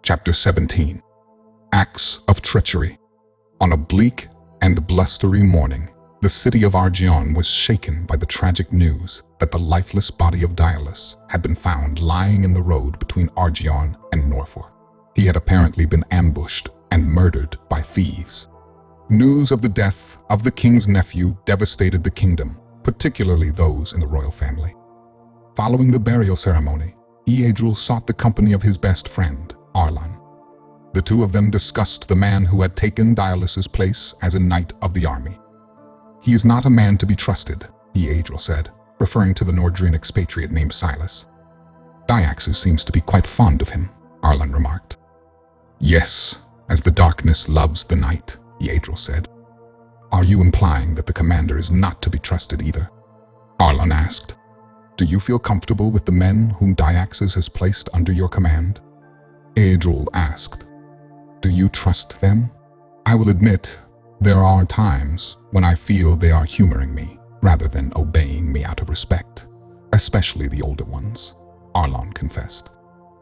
Chapter 17. Acts of Treachery. On a bleak and blustery morning, the city of Arlon was shaken by the tragic news that the lifeless body of Dialis had been found lying in the road between Arlon and Norfolk. He had apparently been ambushed and murdered by thieves. News of the death of the king's nephew devastated the kingdom, particularly those in the royal family. Following the burial ceremony, Adul sought the company of his best friend, Arlon. The two of them discussed the man who had taken Dialis's place as a knight of the army. "He is not a man to be trusted," Adul said, referring to the Nordrian expatriate named Silas. "Daxis seems to be quite fond of him," Arlon remarked. "Yes, as the darkness loves the night," Adul said. "Are you implying that the commander is not to be trusted either?" Arlon asked. "Do you feel comfortable with the men whom Daxis has placed under your command?" Adul asked. "Do you trust them?" "I will admit, there are times when I feel they are humoring me rather than obeying me out of respect, especially the older ones," Arlon confessed.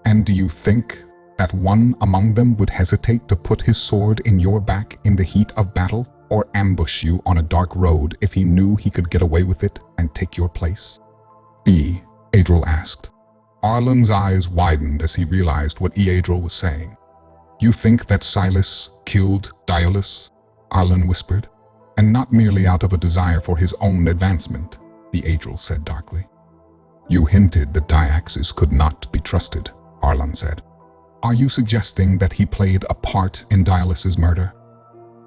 "And do you think that one among them would hesitate to put his sword in your back in the heat of battle or ambush you on a dark road if he knew he could get away with it and take your place?" Adul asked. Arlon's eyes widened as he realized what Adul was saying. "You think that Silas killed Dialis?" Arlon whispered. "And not merely out of a desire for his own advancement," Adul said darkly. "You hinted that Daxis could not be trusted," Arlon said. "Are you suggesting that he played a part in Dialis's murder?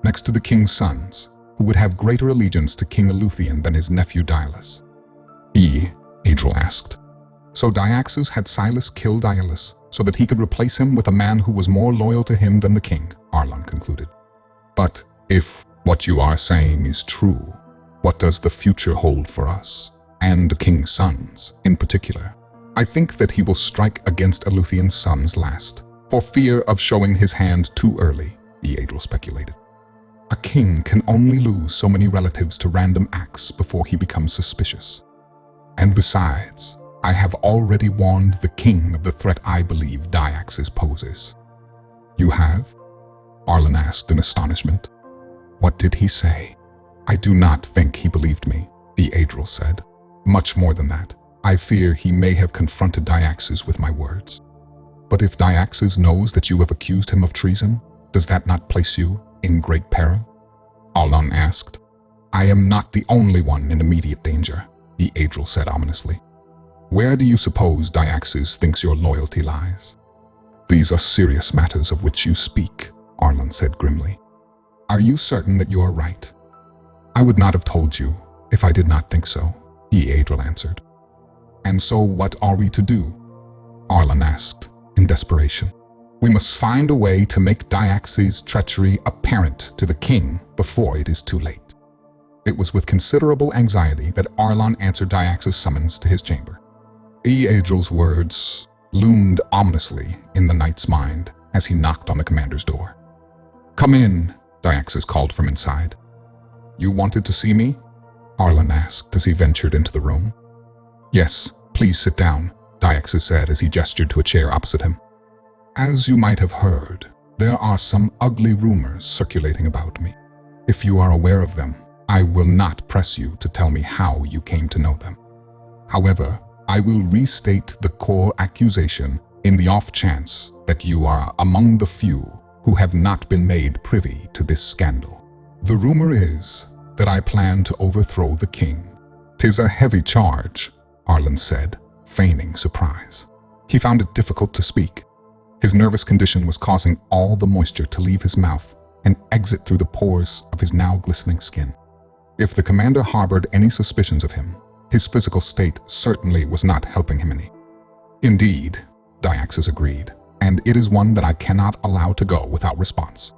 Next to the king's sons, who would have greater allegiance to King Eluthian than his nephew Dialis?" Adul asked. "So Daxis had Silas kill Dialis so that he could replace him with a man who was more loyal to him than the king," Arlon concluded. "But if what you are saying is true, what does the future hold for us, and the king's sons in particular? I think that he will strike against Eluthian's sons last, for fear of showing his hand too early," Adul speculated. "A king can only lose so many relatives to random acts before he becomes suspicious. And besides, I have already warned the king of the threat I believe Daxis poses." "You have?" Arlon asked in astonishment. "What did he say?" "I do not think he believed me," Adul said. "Much more than that, I fear he may have confronted Daxis with my words." "But if Daxis knows that you have accused him of treason, does that not place you in great peril?" Arlon asked. "I am not the only one in immediate danger," Adul said ominously. "Where do you suppose Daxis thinks your loyalty lies?" "These are serious matters of which you speak," Arlon said grimly. "Are you certain that you are right?" "I would not have told you if I did not think so," Adul answered. "And so what are we to do?" Arlon asked in desperation. "We must find a way to make Daxis' treachery apparent to the king before it is too late." It was with considerable anxiety that Arlon answered Daxis' summons to his chamber. Adul's words loomed ominously in the knight's mind as he knocked on the commander's door. "Come in," Daxis called from inside. "You wanted to see me?" Arlon asked as he ventured into the room. "Yes, please sit down," Daxis said as he gestured to a chair opposite him. "As you might have heard, there are some ugly rumors circulating about me. If you are aware of them, I will not press you to tell me how you came to know them. However, I will restate the core accusation in the off chance that you are among the few who have not been made privy to this scandal. The rumor is that I plan to overthrow the king." "'Tis a heavy charge," Arlon said, feigning surprise. He found it difficult to speak. His nervous condition was causing all the moisture to leave his mouth and exit through the pores of his now glistening skin. If the commander harbored any suspicions of him, his physical state certainly was not helping him any. "Indeed," Daxis agreed, "and it is one that I cannot allow to go without response.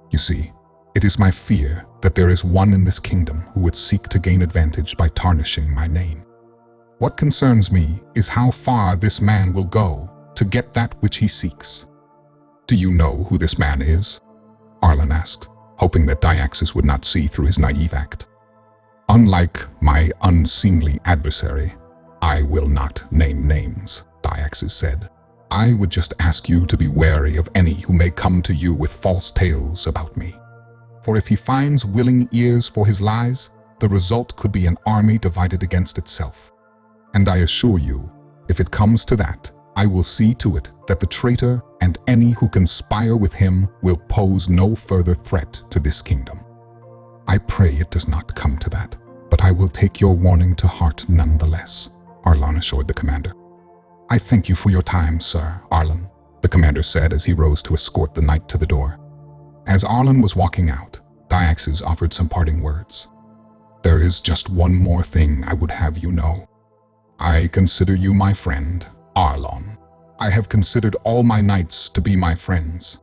You see, it is my fear that there is one in this kingdom who would seek to gain advantage by tarnishing my name. What concerns me is how far this man will go to get that which he seeks." "Do you know who this man is?" Arlon asked, hoping that Daxis would not see through his naive act. "Unlike my unseemly adversary, I will not name names," Daxis said, I would just ask you to be wary of any who may come to you with false tales about me. For if he finds willing ears for his lies, the result could be an army divided against itself. And I assure you, if it comes to that, I will see to it that the traitor and any who conspire with him will pose no further threat to this kingdom. I pray it does not come to that, but I will take your warning to heart nonetheless, Arlon assured the commander. I thank you for your time, Sir Arlon, the commander said as he rose to escort the knight to the door. As Arlon was walking out, Daxis offered some parting words. There is just one more thing I would have you know. I consider you my friend, Arlon. I have considered all my knights to be my friends.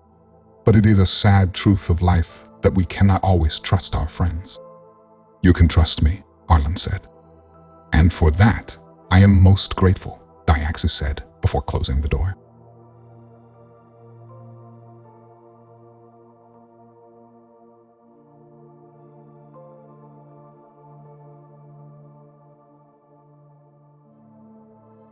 But it is a sad truth of life that we cannot always trust our friends. You can trust me, Arlon said. And for that, I am most grateful, Daxis said before closing the door.